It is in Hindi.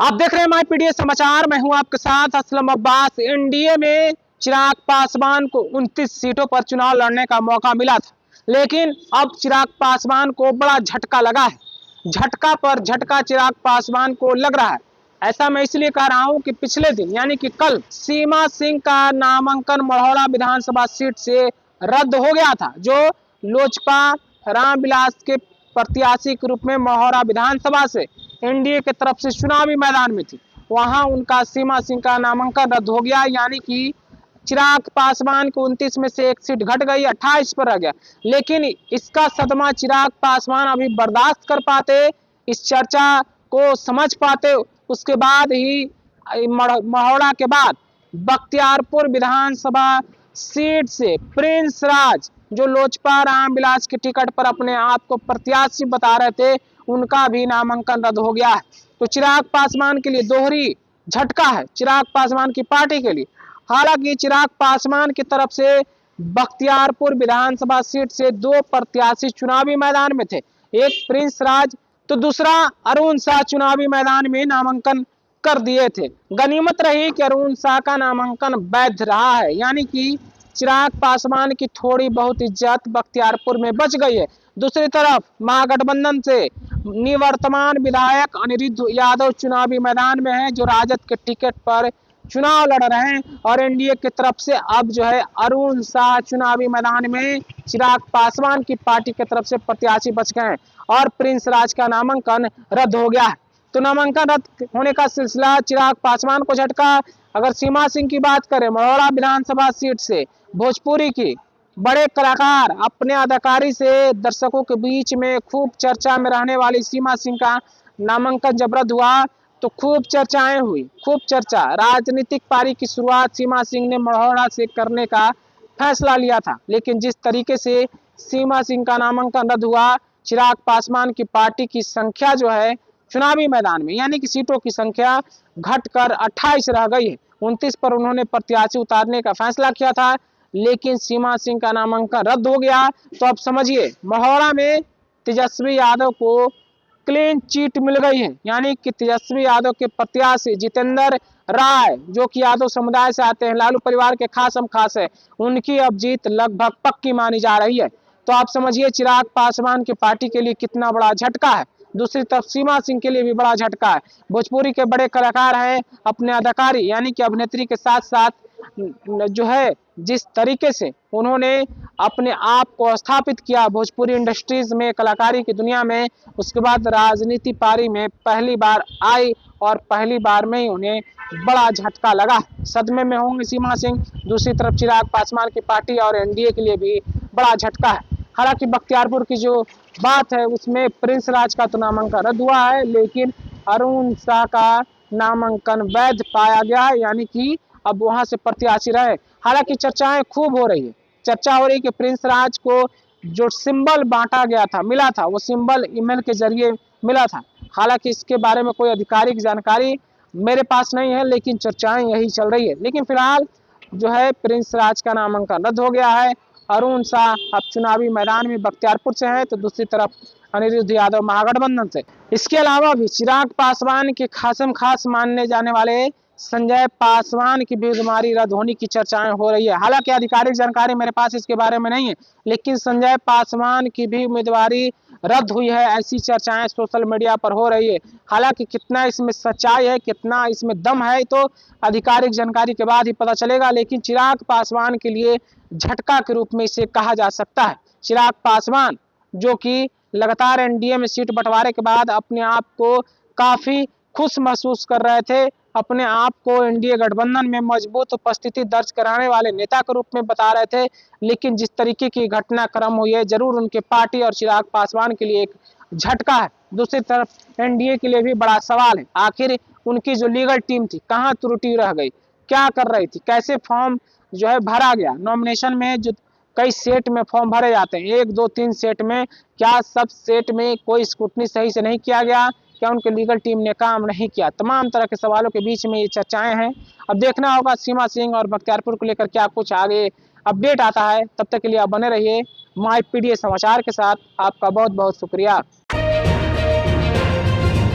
आप देख रहे हैं माई पीडीएस समाचार। मैं हूं आपके साथ असलम अब्बास। एनडीए में चिराग पासवान को 29 सीटों पर चुनाव लड़ने का मौका मिला था, लेकिन अब चिराग पासवान को बड़ा झटका लगा है। झटका पर झटका चिराग पासवान को लग रहा है। ऐसा मैं इसलिए कह रहा हूं कि पिछले दिन यानी कि कल सीमा सिंह का नामांकन मढ़ौरा विधानसभा सीट से रद्द हो गया था, जो लोजपा रामविलास के प्रत्याशी के रूप में मढ़ौरा विधानसभा से एनडीए की तरफ से चुनावी मैदान में थी। वहां उनका सीमा सिंह का नामांकन रद्द हो गया, यानी कि चिराग पासवान को 29 में से एक सीट घट गई, 28 पर रह गया। लेकिन इसका सदमा चिराग पासवान अभी बर्दाश्त कर पाते, इस चर्चा को समझ पाते, उसके बाद ही मढ़ौरा के बाद बख्तियारपुर विधानसभा सीट से प्रिंस राज, जो लोजपा रामविलास के टिकट पर अपने आप को प्रत्याशी बता रहे थे, उनका भी नामांकन रद्द हो गया है। तो चिराग पासवान के लिए दोहरी झटका है, चिराग पासवान की पार्टी के लिए। हालांकि चिराग पासवान की तरफ से बख्तियारपुर विधानसभा सीट से दो प्रत्याशी चुनावी मैदान में थे, एक प्रिंस राज तो दूसरा अरुण शाह चुनावी मैदान में नामांकन कर दिए थे। गनीमत रही कि अरुण शाह का नामांकन वैध रहा है, यानी कि चिराग पासवान की थोड़ी बहुत इज्जत बख्तियारपुर में बच गई है। दूसरी तरफ महागठबंधन से निवर्तमान विधायक अनिरुद्ध यादव चुनावी मैदान में है, जो राजद के टिकट पर चुनाव लड़ रहे हैं, और एनडीए की तरफ से अब जो है अरुण शाह चुनावी मैदान में चिराग पासवान की पार्टी की तरफ से प्रत्याशी बच गए हैं, और प्रिंस राज का नामांकन रद्द हो गया है। तो नामांकन रद्द होने का सिलसिला चिराग पासवान को झटका। अगर सीमा सिंह की बात करें, मढ़ौरा विधानसभा सीट से भोजपुरी की बड़े कलाकार, अपने अदाकारी से दर्शकों के बीच में खूब चर्चा में रहने वाली सीमा सिंह का नामांकन जब रद्द हुआ तो खूब चर्चाएं हुई, खूब चर्चा। राजनीतिक पारी की शुरुआत सीमा सिंह ने मढ़ौरा से करने का फैसला लिया था, लेकिन जिस तरीके से सीमा सिंह का नामांकन रद्द हुआ, चिराग पासवान की पार्टी की संख्या जो है चुनावी मैदान में, यानी कि सीटों की संख्या घटकर 28 रह गई है। 29 पर उन्होंने प्रत्याशी उतारने का फैसला किया था, लेकिन सीमा सिंह का नामांकन रद्द हो गया। तो अब समझिए, मढ़ौरा में तेजस्वी यादव को क्लीन चिट मिल गई है, यानी कि तेजस्वी यादव के प्रत्याशी जितेंद्र राय, जो कि यादव समुदाय से आते हैं, लालू परिवार के खासम खास है, उनकी अब जीत लगभग पक्की मानी जा रही है। तो आप समझिए चिराग पासवान की पार्टी के लिए कितना बड़ा झटका है। दूसरी तरफ सीमा सिंह के लिए भी बड़ा झटका है। भोजपुरी के बड़े कलाकार हैं, अपने अदाकारी यानी कि अभिनेत्री के साथ साथ जो है जिस तरीके से उन्होंने अपने आप को स्थापित किया भोजपुरी इंडस्ट्रीज में, कलाकारी की दुनिया में, उसके बाद राजनीति पारी में पहली बार आई और पहली बार में ही उन्हें बड़ा झटका लगा। सदमे में होंगे सीमा सिंह। दूसरी तरफ चिराग पासवान की पार्टी और एनडीए के लिए भी बड़ा झटका है। हालांकि बख्तियारपुर की जो बात है उसमें प्रिंस राज का तो नामांकन रद्द हुआ है, लेकिन अरुण शाह का नामांकन वैध पाया गया है, यानी कि अब वहां से प्रत्याशी रहे। हालांकि चर्चाएं खूब हो रही है, चर्चा हो रही है कि प्रिंस राज को जो सिंबल बांटा गया था, मिला था, वो सिंबल ईमेल के जरिए मिला था। हालांकि इसके बारे में कोई आधिकारिक जानकारी मेरे पास नहीं है, लेकिन चर्चाएं यही चल रही है। लेकिन फिलहाल जो है प्रिंस राज का नामांकन रद्द हो गया है। अरुण शाह अब चुनावी मैदान में बख्तियारपुर से है, तो दूसरी तरफ अनिरुद्ध यादव महागठबंधन से। इसके अलावा भी चिराग पासवान के खासम खास मानने जाने वाले संजय पासवान की भी उम्मीदवारी रद्द होने की चर्चाएं हो रही है। हालांकि आधिकारिक जानकारी मेरे पास इसके बारे में नहीं है, लेकिन संजय पासवान की भी उम्मीदवारी रद्द हुई है, ऐसी चर्चाएं सोशल मीडिया पर हो रही है। हालांकि कितना इसमें सच्चाई है, कितना इसमें दम है, तो आधिकारिक जानकारी के बाद ही पता चलेगा। लेकिन चिराग पासवान के लिए झटका के रूप में इसे कहा जा सकता है। चिराग पासवान जो कि लगातार एनडीए में सीट बंटवारे के बाद अपने आप को काफी खुश महसूस कर रहे थे, अपने आप को एनडीए गठबंधन में मजबूत उपस्थिति दर्ज कराने वाले नेता के रूप में बता रहे थे, लेकिन जिस तरीके की घटनाक्रम हुई है, जरूर उनके पार्टी और चिराग पासवान के लिए एक झटका है। दूसरी तरफ एनडीए के लिए भी बड़ा सवाल है, आखिर उनकी जो लीगल टीम थी कहाँ त्रुटि रह गई, क्या कर रही थी, कैसे फॉर्म जो है भरा गया। नॉमिनेशन में जो कई सेट में फॉर्म भरे जाते हैं, 1 2 3 सेट में, क्या सब सेट में कोई स्क्रूटनी सही से नहीं किया गया, क्या उनके लीगल टीम ने काम नहीं किया। तमाम तरह के सवालों के बीच में ये चर्चाएं हैं। अब देखना होगा सीमा सिंह और बख्तियारपुर को लेकर क्या कुछ आगे अपडेट आता है। तब तक के लिए आप बने रहिए माई पीडीएस समाचार के साथ। आपका बहुत बहुत शुक्रिया।